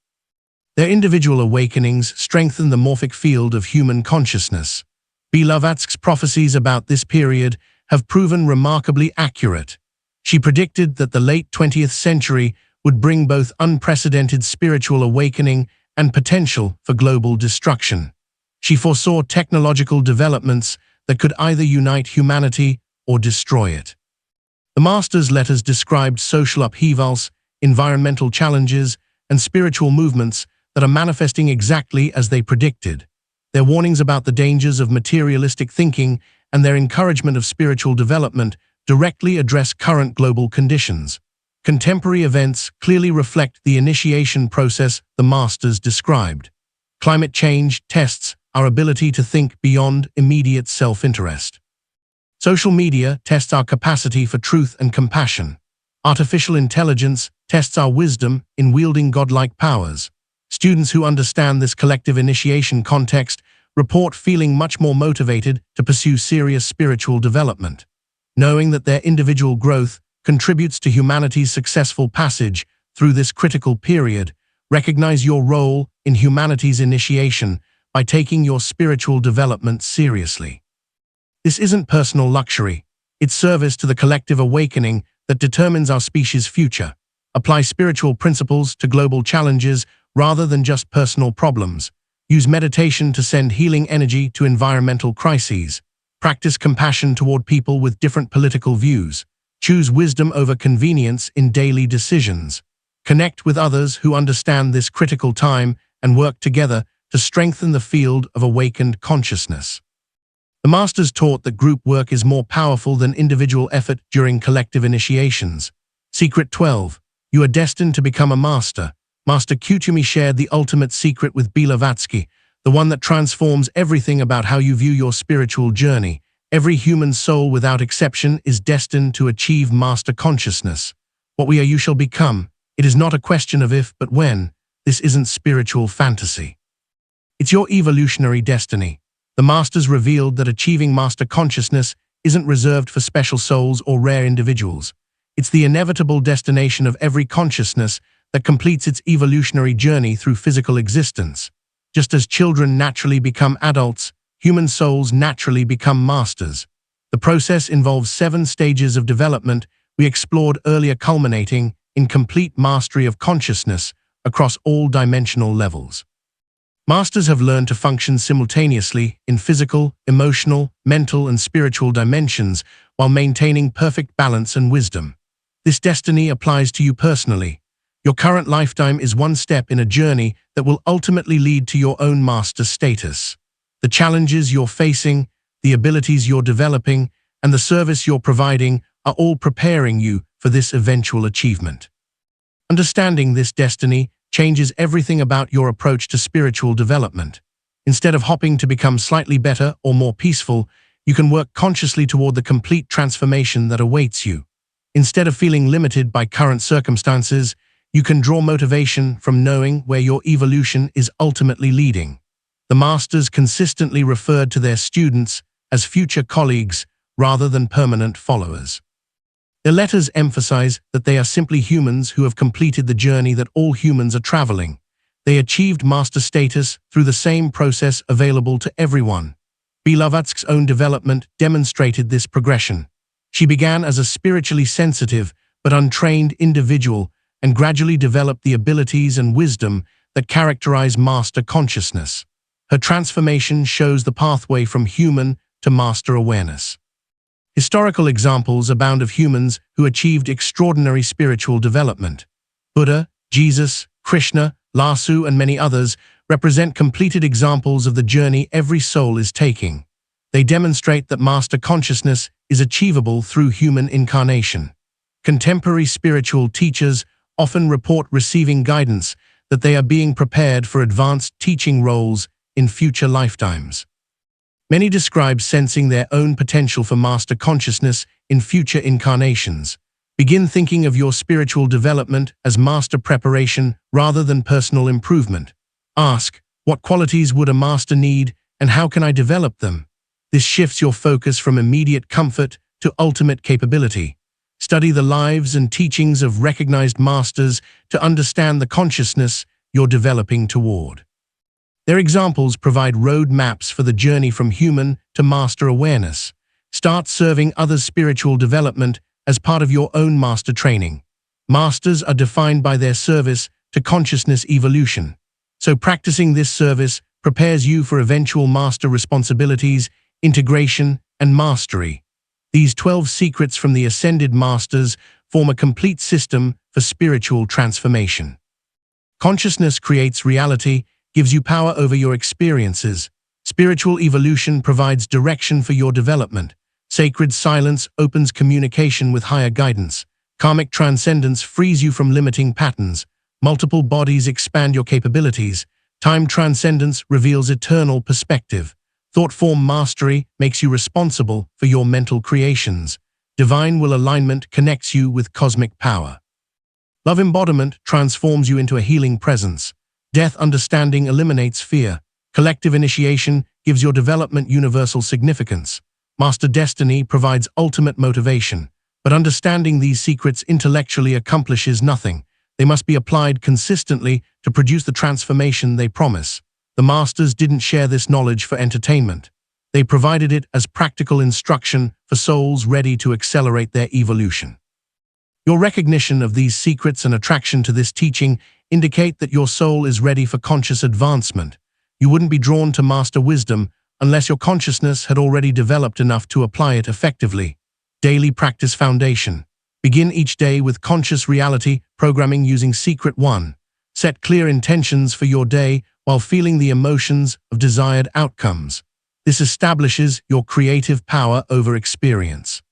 Their individual awakenings strengthen the morphic field of human consciousness. Blavatsky's prophecies about this period have proven remarkably accurate. She predicted that the late 20th century would bring both unprecedented spiritual awakening and potential for global destruction. She foresaw technological developments that could either unite humanity or destroy it. The Master's letters described social upheavals, environmental challenges, and spiritual movements that are manifesting exactly as they predicted. Their warnings about the dangers of materialistic thinking and their encouragement of spiritual development directly address current global conditions. Contemporary events clearly reflect the initiation process the Masters described. Climate change tests our ability to think beyond immediate self-interest. Social media tests our capacity for truth and compassion. Artificial intelligence tests our wisdom in wielding godlike powers. Students who understand this collective initiation context report feeling much more motivated to pursue serious spiritual development. Knowing that their individual growth contributes to humanity's successful passage through this critical period, recognize your role in humanity's initiation by taking your spiritual development seriously. This isn't personal luxury. It's service to the collective awakening that determines our species' future. Apply spiritual principles to global challenges rather than just personal problems. Use meditation to send healing energy to environmental crises. Practice compassion toward people with different political views. Choose wisdom over convenience in daily decisions. Connect with others who understand this critical time and work together to strengthen the field of awakened consciousness. The Masters taught that group work is more powerful than individual effort during collective initiations. Secret 12. You are destined to become a master. Master Kuchumi shared the ultimate secret with Blavatsky, the one that transforms everything about how you view your spiritual journey. Every human soul without exception is destined to achieve master consciousness. What we are you shall become. It is not a question of if but when. This isn't spiritual fantasy. It's your evolutionary destiny. The Masters revealed that achieving master consciousness isn't reserved for special souls or rare individuals. It's the inevitable destination of every consciousness that completes its evolutionary journey through physical existence. Just as children naturally become adults, human souls naturally become masters. The process involves 7 stages of development we explored earlier, culminating in complete mastery of consciousness across all dimensional levels. Masters have learned to function simultaneously in physical, emotional, mental, and spiritual dimensions while maintaining perfect balance and wisdom. This destiny applies to you personally. Your current lifetime is one step in a journey that will ultimately lead to your own master status. The challenges you're facing, the abilities you're developing, and the service you're providing are all preparing you for this eventual achievement. Understanding this destiny changes everything about your approach to spiritual development. Instead of hopping to become slightly better or more peaceful, you can work consciously toward the complete transformation that awaits you. Instead of feeling limited by current circumstances, you can draw motivation from knowing where your evolution is ultimately leading. The Masters consistently referred to their students as future colleagues rather than permanent followers. Their letters emphasize that they are simply humans who have completed the journey that all humans are traveling. They achieved master status through the same process available to everyone. Blavatsky's own development demonstrated this progression. She began as a spiritually sensitive but untrained individual and gradually developed the abilities and wisdom that characterize master consciousness. Her transformation shows the pathway from human to master awareness. Historical examples abound of humans who achieved extraordinary spiritual development. Buddha, Jesus, Krishna, Lasu, and many others represent completed examples of the journey every soul is taking. They demonstrate that master consciousness is achievable through human incarnation. Contemporary spiritual teachers often report receiving guidance that they are being prepared for advanced teaching roles in future lifetimes. Many describe sensing their own potential for master consciousness in future incarnations. Begin thinking of your spiritual development as master preparation rather than personal improvement. Ask, what qualities would a master need and how can I develop them? This shifts your focus from immediate comfort to ultimate capability. Study the lives and teachings of recognized masters to understand the consciousness you're developing toward. Their examples provide road maps for the journey from human to master awareness. Start serving others' spiritual development as part of your own master training. Masters are defined by their service to consciousness evolution. So practicing this service prepares you for eventual master responsibilities, integration, and mastery. These 12 secrets from the Ascended Masters form a complete system for spiritual transformation. Consciousness creates reality, gives you power over your experiences. Spiritual evolution provides direction for your development. Sacred silence opens communication with higher guidance. Karmic transcendence frees you from limiting patterns. Multiple bodies expand your capabilities. Time transcendence reveals eternal perspective. Thought form mastery makes you responsible for your mental creations. Divine will alignment connects you with cosmic power. Love embodiment transforms you into a healing presence. Death understanding eliminates fear. Collective initiation gives your development universal significance. Master destiny provides ultimate motivation. But understanding these secrets intellectually accomplishes nothing. They must be applied consistently to produce the transformation they promise. The Masters didn't share this knowledge for entertainment. They provided it as practical instruction for souls ready to accelerate their evolution. Your recognition of these secrets and attraction to this teaching indicate that your soul is ready for conscious advancement. You wouldn't be drawn to master wisdom unless your consciousness had already developed enough to apply it effectively. Daily practice foundation. Begin each day with conscious reality programming using Secret 1. Set clear intentions for your day while feeling the emotions of desired outcomes. This establishes your creative power over experience.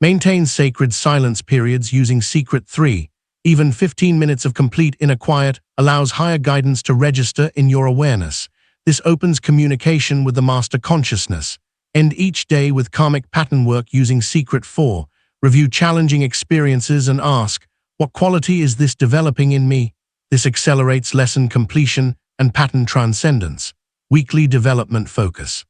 Maintain sacred silence periods using Secret 3. Even 15 minutes of complete inner quiet allows higher guidance to register in your awareness. This opens communication with the master consciousness. End each day with karmic pattern work using Secret 4. Review challenging experiences and ask, what quality is this developing in me? This accelerates lesson completion and pattern transcendence. Weekly development focus.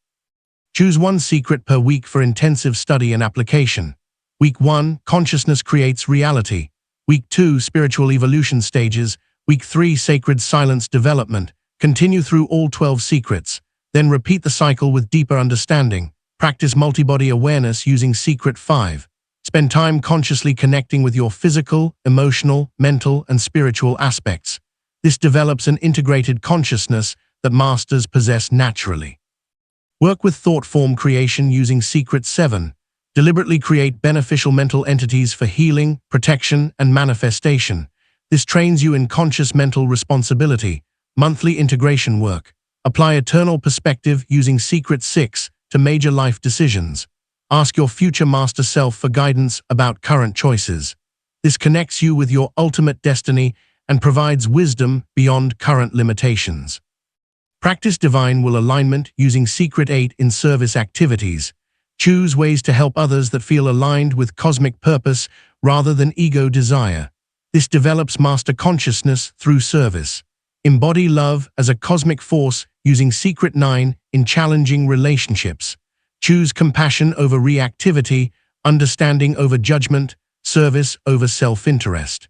Choose one secret per week for intensive study and application. Week 1, consciousness creates reality. Week 2, spiritual evolution stages. Week 3, sacred silence development. Continue through all 12 secrets. Then repeat the cycle with deeper understanding. Practice multi-body awareness using Secret 5. Spend time consciously connecting with your physical, emotional, mental, and spiritual aspects. This develops an integrated consciousness that masters possess naturally. Work with thought form creation using Secret 7. Deliberately create beneficial mental entities for healing, protection, and manifestation. This trains you in conscious mental responsibility. Monthly integration work. Apply eternal perspective using Secret 6 to major life decisions. Ask your future master self for guidance about current choices. This connects you with your ultimate destiny and provides wisdom beyond current limitations. Practice divine will alignment using Secret 8 in service activities. Choose ways to help others that feel aligned with cosmic purpose rather than ego desire. This develops master consciousness through service. Embody love as a cosmic force using Secret 9 in challenging relationships. Choose compassion over reactivity, understanding over judgment, service over self-interest.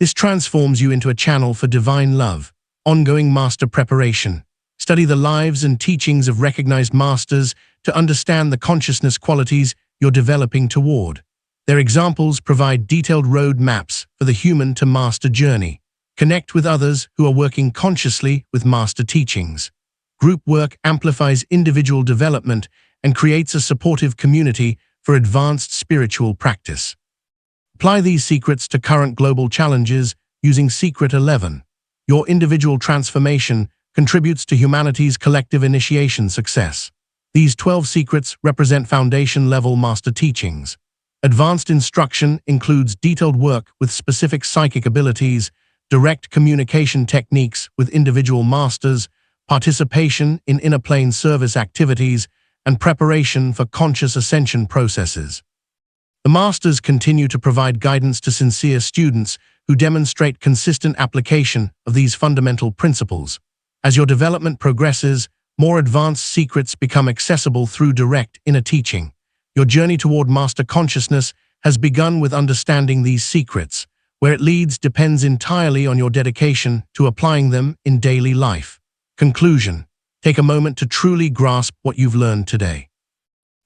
This transforms you into a channel for divine love. Ongoing master preparation. Study the lives and teachings of recognized masters to understand the consciousness qualities you're developing toward. Their examples provide detailed road maps for the human to master journey. Connect with others who are working consciously with master teachings. Group work amplifies individual development and creates a supportive community for advanced spiritual practice. Apply these secrets to current global challenges using Secret 11. Your individual transformation contributes to humanity's collective initiation success. These 12 secrets represent foundation-level master teachings. Advanced instruction includes detailed work with specific psychic abilities, direct communication techniques with individual masters, participation in inner plane service activities, and preparation for conscious ascension processes. The masters continue to provide guidance to sincere students who demonstrate consistent application of these fundamental principles. As your development progresses, more advanced secrets become accessible through direct inner teaching. Your journey toward master consciousness has begun with understanding these secrets. Where it leads depends entirely on your dedication to applying them in daily life. Conclusion. Take a moment to truly grasp what you've learned today.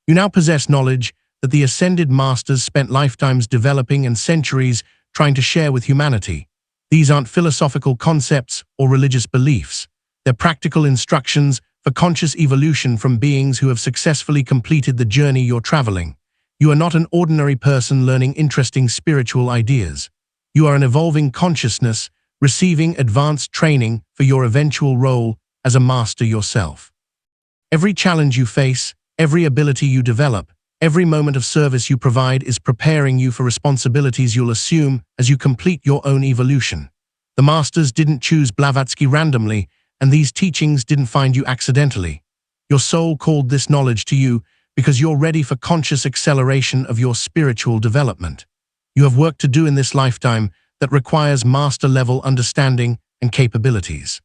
You now possess knowledge that the ascended masters spent lifetimes developing and centuries trying to share with humanity. These aren't philosophical concepts or religious beliefs. They're practical instructions for conscious evolution from beings who have successfully completed the journey you're traveling. You are not an ordinary person learning interesting spiritual ideas. You are an evolving consciousness, receiving advanced training for your eventual role as a master yourself. Every challenge you face, every ability you develop, every moment of service you provide is preparing you for responsibilities you'll assume as you complete your own evolution. The masters didn't choose Blavatsky randomly, and these teachings didn't find you accidentally. Your soul called this knowledge to you because you're ready for conscious acceleration of your spiritual development. You have work to do in this lifetime that requires master-level understanding and capabilities.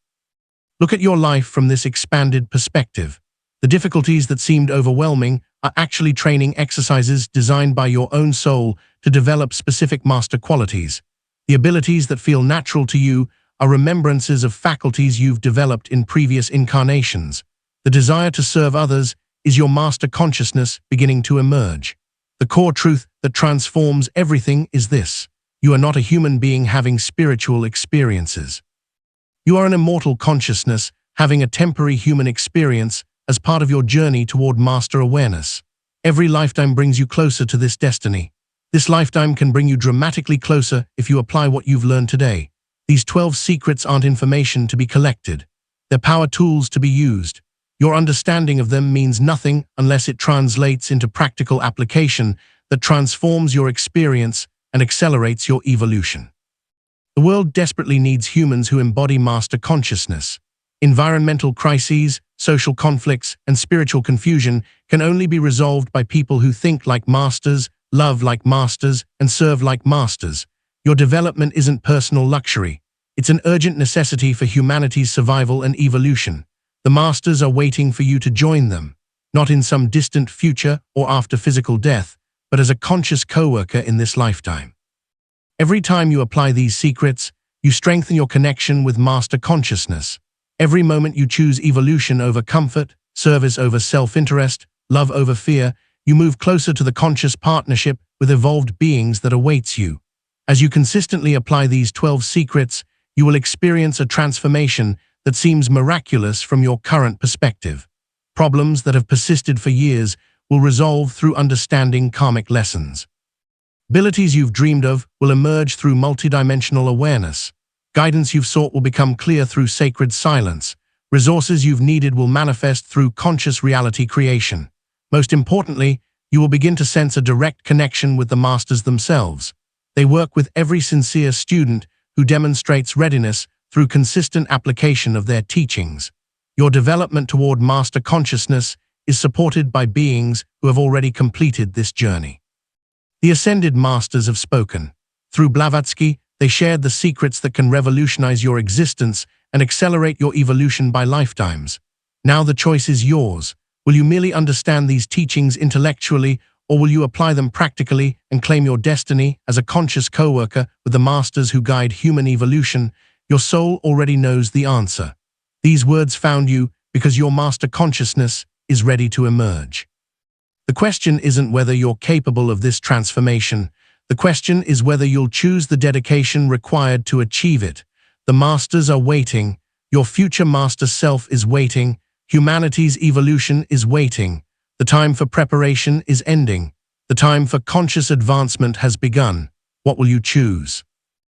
Look at your life from this expanded perspective. The difficulties that seemed overwhelming are actually training exercises designed by your own soul to develop specific master qualities. The abilities that feel natural to you are remembrances of faculties you've developed in previous incarnations. The desire to serve others is your master consciousness beginning to emerge. The core truth that transforms everything is this: you are not a human being having spiritual experiences. You are an immortal consciousness having a temporary human experience as part of your journey toward master awareness. Every lifetime brings you closer to this destiny. This lifetime can bring you dramatically closer if you apply what you've learned today. These 12 secrets aren't information to be collected. They're power tools to be used. Your understanding of them means nothing unless it translates into practical application that transforms your experience and accelerates your evolution. The world desperately needs humans who embody master consciousness. Environmental crises, social conflicts, and spiritual confusion can only be resolved by people who think like masters, love like masters, and serve like masters. Your development isn't personal luxury. It's an urgent necessity for humanity's survival and evolution. The masters are waiting for you to join them, not in some distant future or after physical death, but as a conscious co-worker in this lifetime. Every time you apply these secrets, you strengthen your connection with master consciousness. Every moment you choose evolution over comfort, service over self-interest, love over fear, you move closer to the conscious partnership with evolved beings that awaits you. As you consistently apply these 12 secrets, you will experience a transformation that seems miraculous from your current perspective. Problems that have persisted for years will resolve through understanding karmic lessons. Abilities you've dreamed of will emerge through multidimensional awareness. Guidance you've sought will become clear through sacred silence. Resources you've needed will manifest through conscious reality creation. Most importantly, you will begin to sense a direct connection with the masters themselves. They work with every sincere student who demonstrates readiness through consistent application of their teachings. Your development toward master consciousness is supported by beings who have already completed this journey. The ascended masters have spoken. Through Blavatsky, they shared the secrets that can revolutionize your existence and accelerate your evolution by lifetimes. Now the choice is yours. Will you merely understand these teachings intellectually, or will you apply them practically and claim your destiny as a conscious co-worker with the masters who guide human evolution? Your soul already knows the answer. These words found you because your master consciousness is ready to emerge. The question isn't whether you're capable of this transformation. The question is whether you'll choose the dedication required to achieve it. The masters are waiting. Your future master self is waiting. Humanity's evolution is waiting. The time for preparation is ending. The time for conscious advancement has begun. What will you choose?